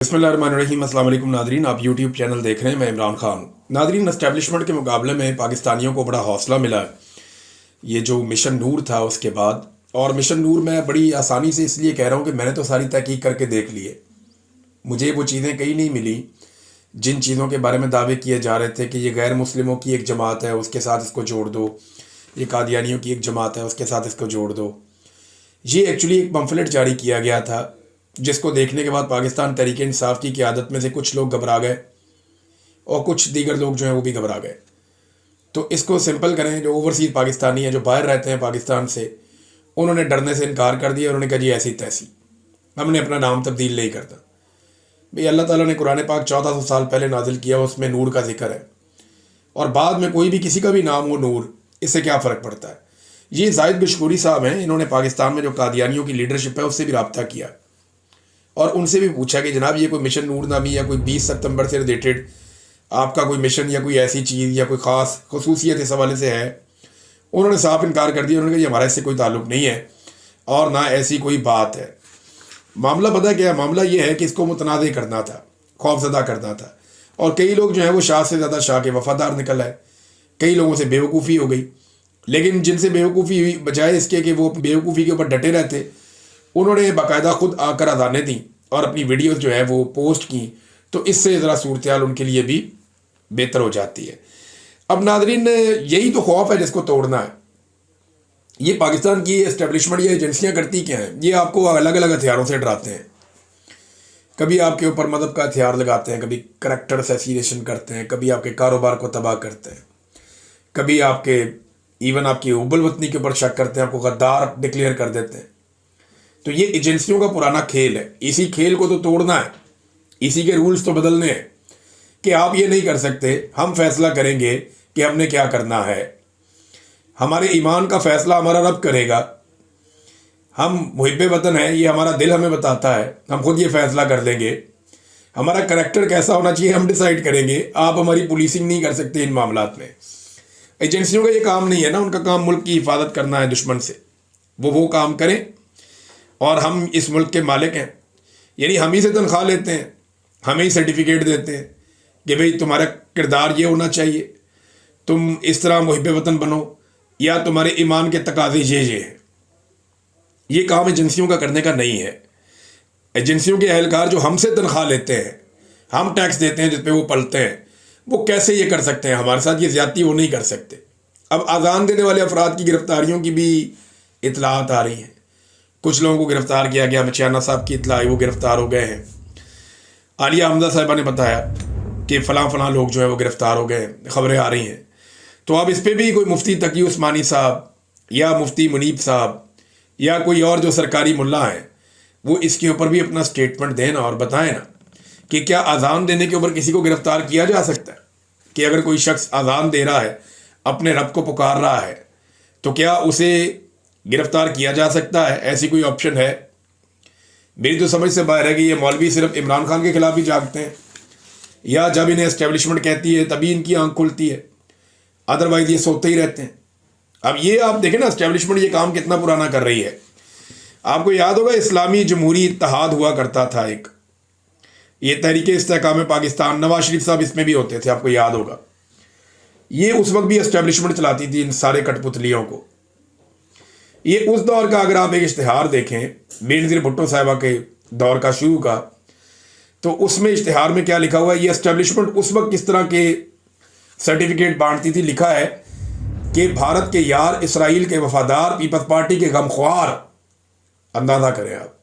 बिस्मिल्लाहिर्रहमानिर्रहीम। अस्सलाम वालेकुम नादरीन, आप यूट्यूब चैनल देख रहे हैं। मैं इमरान खान। नादरीन, एस्टेब्लिशमेंट के मुकाबले में पाकिस्तानियों को बड़ा हौसला मिला है ये जो मिशन नूर था उसके बाद। और मिशन नूर मैं बड़ी आसानी से इसलिए कह रहा हूँ कि मैंने तो सारी तहकीक करके देख ली है। मुझे वो चीज़ें कहीं नहीं मिली जिन चीज़ों के बारे में दावे किए जा रहे थे कि ये गैर मुस्लिमों की एक जमात है उसके साथ इसको जोड़ दो, ये कादियानियों की एक जमात है उसके साथ इसको जोड़ दो। ये एक्चुअली एक पम्फलेट जारी किया गया था जिसको देखने के बाद पाकिस्तान तहरीक इंसाफ की क़यादत में से कुछ लोग घबरा गए और कुछ दीगर लोग जो हैं वो भी घबरा गए। तो इसको सिंपल करें, जो ओवरसीज़ पाकिस्तानी हैं जो बाहर रहते हैं पाकिस्तान से, उन्होंने डरने से इनकार कर दिया। उन्होंने कहा जी ऐसी तैसी, हमने अपना नाम तब्दील नहीं करता। भाई अल्लाह ताला ने कुरान पाक 1400 साल पहले नाजिल किया, उसमें नूर का जिक्र है, और बाद में कोई भी किसी का भी नाम हो नूर, इससे क्या फ़र्क पड़ता है। ये जाहिद गशकोरी साहब हैं, इन्होंने पाकिस्तान में जो कादियानियों की लीडरशिप है उससे भी रब्ता किया और उनसे भी पूछा कि जनाब ये कोई मिशन नूर नामी या कोई 20 सितंबर से रिलेटेड आपका कोई मिशन या कोई ऐसी चीज़ या कोई ख़ास खसूसियत इस हवाले से है। उन्होंने साफ इनकार कर दिया। उन्होंने कहा हमारा इससे कोई ताल्लुक़ नहीं है और ना ऐसी कोई बात है। मामला पता क्या है? मामला ये है कि इसको मुतनाज़ करना था, खौफजदा करना था, और कई लोग जो है वो शाह से ज़्यादा शाह के वफ़ादार निकल आए। कई लोगों से बेवकूफ़ी हो गई, लेकिन जिनसे बेवकूफ़ी हुई बजाय इसके कि वो बेवकूफ़ी के ऊपर डटे रहते, उन्होंने बाकायदा ख़ुद आकर अज़ानें दी और अपनी वीडियोस जो है वो पोस्ट की। तो इससे ज़रा सूरत हाल उनके लिए भी बेहतर हो जाती है। अब नादरीन, यही तो खौफ है जिसको तोड़ना है। ये पाकिस्तान की एस्टेब्लिशमेंट या एजेंसियाँ करती क्या हैं? ये आपको अलग अलग हथियारों से डराते हैं। कभी आपके ऊपर मदद का हथियार लगाते हैं, कभी करैक्टर असैसिनेशन करते हैं, कभी आपके कारोबार को तबाह करते हैं, कभी आपके इवन आपकी उबल वतनी के ऊपर शक करते हैं, आपको गद्दार डिक्लेयर कर देते हैं। तो ये एजेंसियों का पुराना खेल है। इसी खेल को तो तोड़ना है, इसी के रूल्स तो बदलने हैं कि आप ये नहीं कर सकते, हम फैसला करेंगे कि हमने क्या करना है। हमारे ईमान का फैसला हमारा रब करेगा। हम मुहिब्बे वतन हैं, ये हमारा दिल हमें बताता है, हम खुद ये फैसला कर लेंगे। हमारा करैक्टर कैसा होना चाहिए हम डिसाइड करेंगे। आप हमारी पुलिसिंग नहीं कर सकते इन मामलात में। एजेंसियों का ये काम नहीं है ना, उनका काम मुल्क की हिफाजत करना है दुश्मन से। वो काम करें और हम इस मुल्क के मालिक हैं, यानी हम ही से तनख्वाह लेते हैं, हमें ही सर्टिफिकेट देते हैं कि भाई तुम्हारा किरदार ये होना चाहिए, तुम इस तरह मुहिब्बे वतन बनो, या तुम्हारे ईमान के तकाजे ये हैं। ये काम एजेंसियों का करने का नहीं है। एजेंसियों के अहलकार जो हमसे तनख्वाह लेते हैं, हम टैक्स देते हैं जिस पे वो पलते हैं, वो कैसे ये कर सकते हैं हमारे साथ? ये ज़्यादती वो नहीं कर सकते। अब अजान देने वाले अफराद की गिरफ्तारियों की भी इतलात आ रही हैं। कुछ लोगों को गिरफ़्तार किया गया। मचियाना साहब की इतला आई, वो गिरफ़्तार हो गए हैं। आलिया हमदा साहिबा ने बताया कि फ़लाँ लोग जो है वो गिरफ़्तार हो गए, ख़बरें आ रही हैं। तो अब इस पर भी कोई मुफ्ती तकी उस्मानी साहब या मुफ्ती मुनीब साहब या कोई और जो सरकारी मुल्ला हैं, वो इसके ऊपर भी अपना स्टेटमेंट दें ना और बताएं ना कि क्या अज़ान देने के ऊपर किसी को गिरफ़्तार किया जा सकता है? कि अगर कोई शख्स अज़ान दे रहा है, अपने रब को पुकार रहा है, तो क्या उसे गिरफ्तार किया जा सकता है? ऐसी कोई ऑप्शन है? मेरी तो समझ से बाहर है कि ये मौलवी सिर्फ इमरान खान के खिलाफ ही जागते हैं, या जब इन्हें एस्टेब्लिशमेंट कहती है तभी इनकी आंख खुलती है, अदरवाइज ये सोते ही रहते हैं। अब ये आप देखें ना, एस्टेब्लिशमेंट ये काम कितना पुराना कर रही है। आपको याद होगा इस्लामी जमहूरी इत्तेहाद हुआ करता था एक, ये तहरीक इस्तेहकाम पाकिस्तान, नवाज शरीफ साहब इसमें भी होते थे, आपको याद होगा। ये उस वक्त भी एस्टेब्लिशमेंट चलाती थी इन सारे कठपुतलियों को। ये उस दौर का अगर आप एक इश्तिहार देखें, बेनज़ीर भुट्टो साहिबा के दौर का शुरू का, तो उसमें इश्तिहार में क्या लिखा हुआ है? ये एस्टेब्लिशमेंट उस वक्त किस तरह के सर्टिफिकेट बांटती थी। लिखा है कि भारत के यार, इसराइल के वफादार, पीपल्स पार्टी के गमख्वार। अंदाज़ा करें आप,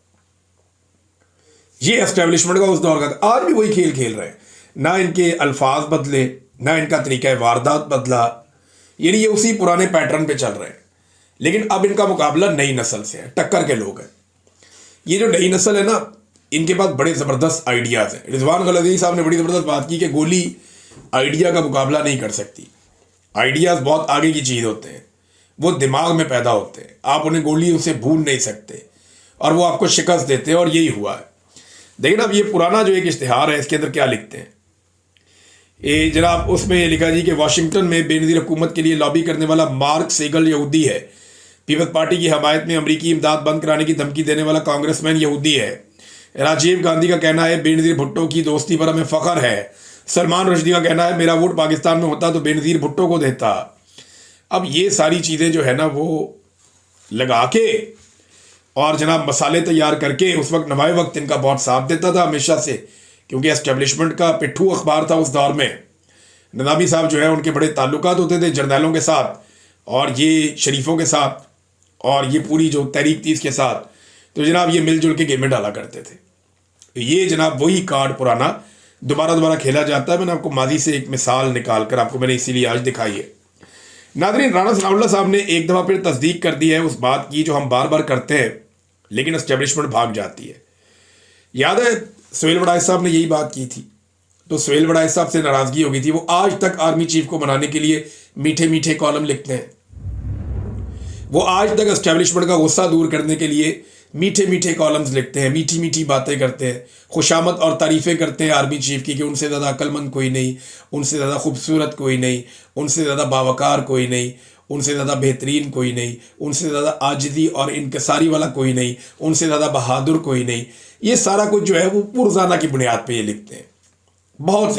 ये एस्टेब्लिशमेंट का उस दौर का। आज भी वही खेल खेल रहे हैं, ना इनके अल्फाज बदले, ना इनका तरीका वारदात बदला, यानी ये उसी पुराने पैटर्न पे चल रहे हैं। लेकिन अब इनका मुकाबला नई नस्ल से है, टक्कर के लोग हैं। ये जो नई नस्ल है ना, इनके पास बड़े ज़बरदस्त आइडियाज़ हैं। रिजवान गलज़ी साहब ने बड़ी ज़बरदस्त बात की कि गोली आइडिया का मुकाबला नहीं कर सकती। आइडियाज़ बहुत आगे की चीज़ होते हैं, वो दिमाग में पैदा होते हैं, आप उन्हें गोली उसे भूल नहीं सकते, और वो आपको शिकस्त देते हैं। और यही हुआ है। देखिए अब ये पुराना जो एक इश्तिहार है, इसके अंदर क्या लिखते हैं ये जनाब? उसमें लिखा जी कि वाशिंगटन में बेनज़ीर हुकूमत के लिए लॉबी करने वाला मार्क सेगल यहूदी है। पीपल्स पार्टी की हमायत में अमरीकी इमदाद बंद कराने की धमकी देने वाला कांग्रेसमैन यहूदी है। राजीव गांधी का कहना है बेनज़ीर भुट्टो की दोस्ती पर हमें फ़ख्र है। सलमान रुश्दी का कहना है मेरा वोट पाकिस्तान में होता तो बेनज़ीर भुट्टो को देता। अब ये सारी चीज़ें जो है ना वो लगा के और जनाब मसाले तैयार करके उस वक्त नवाए वक्त इनका बहुत साथ देता था हमेशा से, क्योंकि एस्टेब्लिशमेंट का पिट्ठू अखबार था उस दौर में। नदामी साहब जो है उनके बड़े ताल्लुकात होते थे जर्नैलों के साथ और ये शरीफों के साथ और ये पूरी जो तहरीक थी इसके साथ, तो जनाब ये मिलजुल के गेमें डाला करते थे। तो ये जनाब वही कार्ड पुराना दोबारा खेला जाता है। मैंने आपको माजी से एक मिसाल निकाल कर आपको मैंने इसीलिए आज दिखाई है। नाज़रीन, राणा सनाउल्लाह साहब ने एक दफ़ा फिर तस्दीक कर दी है उस बात की जो हम बार बार करते हैं लेकिन एस्टेब्लिशमेंट भाग जाती है। याद है सुहेल वड़ाइच साहब ने यही बात की थी, तो सुहेल वड़ाइच साहब से नाराज़गी हो गई थी। वो आज तक आर्मी चीफ को मनाने के लिए मीठे मीठे कॉलम लिखते हैं। वो आज तक एस्टेब्लिशमेंट का गुस्सा दूर करने के लिए मीठे मीठे कॉलम्स लिखते हैं, मीठी मीठी बातें करते हैं, खुशामद और तारीफ़ें करते हैं आर्मी चीफ की कि उनसे ज़्यादा अक्लमंद कोई नहीं, उनसे ज़्यादा खूबसूरत कोई नहीं, उनसे ज़्यादा बावकार कोई नहीं, उनसे ज़्यादा बेहतरीन कोई नहीं, उनसे ज़्यादा आजिज़ी और इनकसारी वाला कोई नहीं, उनसे ज़्यादा बहादुर कोई नहीं। ये सारा कुछ जो है वो पुरज़ाना की बुनियाद पे ये लिखते हैं। बहुत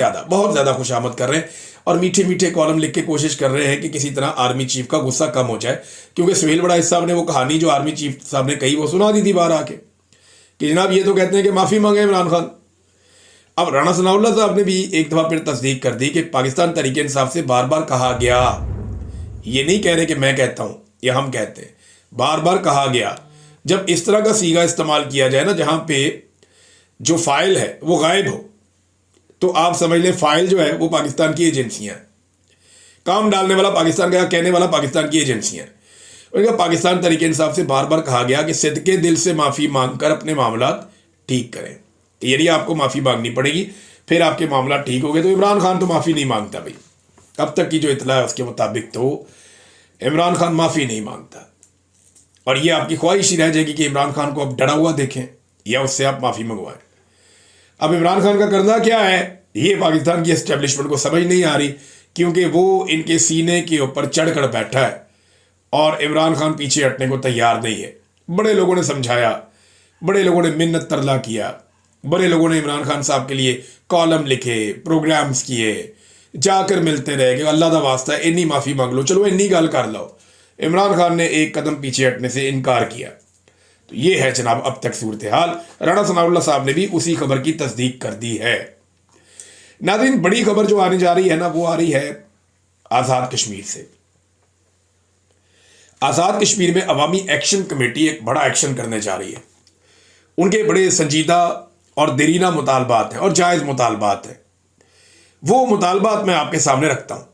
ज़्यादा खुशामद कर रहे हैं और मीठे मीठे कॉलम लिख के कोशिश कर रहे हैं कि किसी तरह आर्मी चीफ का गुस्सा कम हो जाए, क्योंकि सुहेल वड़ाइच साहब ने वो कहानी जो आर्मी चीफ साहब ने कही वो सुना दी थी बाहर आके कि जनाब ये तो कहते हैं कि माफ़ी मांगे इमरान खान। अब राणा सनाउल्लाह साहब ने भी एक दफ़ा फिर तस्दीक कर दी कि पाकिस्तान तहरीक इंसाफ से बार बार कहा गया, ये नहीं कह रहे कि मैं कहता हूँ या हम कहते हैं, बार बार कहा गया जब इस तरह का सीगा इस्तेमाल किया जाए ना जहाँ पे जो फाइल है वो गायब हो, तो आप समझ लें फाइल जो है वो पाकिस्तान की एजेंसियां हैं, काम डालने वाला पाकिस्तान का, कहने वाला पाकिस्तान की एजेंसियां हैं। उनका पाकिस्तान तरीके इंसाफ से बार बार कहा गया कि सिद्के दिल से माफ़ी मांगकर अपने मामला ठीक करें। यदि आपको माफ़ी मांगनी पड़ेगी फिर आपके मामला ठीक हो गए। तो इमरान खान तो माफ़ी नहीं मांगता भाई, अब तक की जो इतला है उसके मुताबिक तो इमरान खान माफ़ी नहीं मांगता। और ये आपकी ख्वाहिश ही रह जाएगी कि इमरान खान को अब डरा हुआ देखें या उससे आप माफ़ी मंगवाएं। अब इमरान खान का करना क्या है ये पाकिस्तान की एस्टेब्लिशमेंट को समझ नहीं आ रही, क्योंकि वो इनके सीने के ऊपर चढ़कर बैठा है और इमरान खान पीछे हटने को तैयार नहीं है। बड़े लोगों ने समझाया, बड़े लोगों ने मिन्नत तरला किया, बड़े लोगों ने इमरान खान साहब के लिए कॉलम लिखे, प्रोग्राम्स किए, जाकर मिलते रहे कि अल्लाह का वास्ता है इन्नी माफ़ी मांग लो, चलो इन्नी गल कर लो। इमरान खान ने एक कदम पीछे हटने से इनकार किया। तो ये है जनाब अब तक सूरत हाल। राणा सनाउल्लाह साहब ने भी उसी खबर की तस्दीक कर दी है। नाज़रीन, बड़ी खबर जो आने जा रही है ना वो आ रही है आज़ाद कश्मीर से। आज़ाद कश्मीर में अवामी एक्शन कमेटी एक बड़ा एक्शन करने जा रही है। उनके बड़े संजीदा और देरीना मुतालबात हैं और जायज़ मुतालबात हैं। वो मुतालबात मैं आपके सामने रखता हूँ।